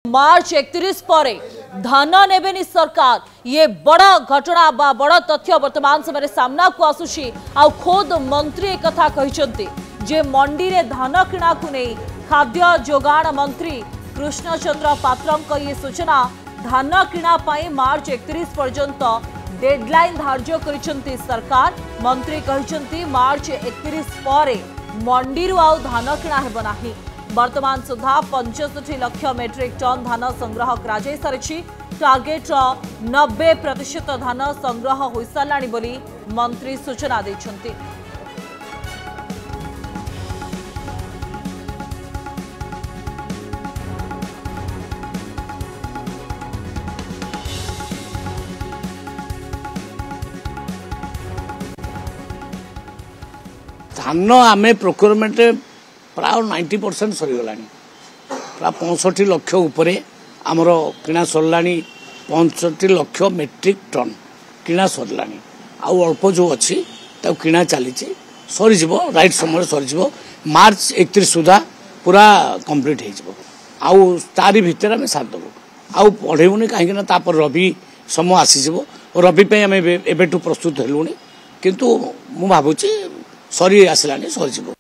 मार्च 31 पर धान नेबेनी सरकार ये बड़ा घटना बा बड़ा तथ्य वर्तमान समय सामना को आसुची आ खोद मंत्री एक कथा कहिसंती जे मंडी रे धान किणा को नहीं खाद्य जोगाण मंत्री कृष्णचंद्र पात्रंक ये सूचना धान किणा पाई मार्च 31 पर्यंत डेडलाइन धार्य करिसंती सरकार। मंत्री कहिसंती मार्च 31 पर मंडी रु आउ धान किणा हेबो नाही। वर्तमान सुधा 65 लाख मेट्रिक टन धान संग्रह करा जाय सारिछि। टार्गेट 90% धान संग्रह होई सारलाणी बोली मंत्री सूचना दैछंती। धान आमे प्रोक्योरमेंट प्राय 90% सरीगला प्राय 65 लाख उपरे आमर किणा सरला 65 लाख मेट्रिक टन किणा सरला आउ अल्प जो अच्छी किणा चली सरीज राइट समय सरीज मार्च 31 सुधा पूरा कंप्लीट हो तारी भितर आम सारदेबू आउ पढ़ेबुनि कहीं रवि समय आसीज रवि आम एबेठू प्रस्तुत हेलुणी किंतु मु भावुची सरी आसलानी सरीज।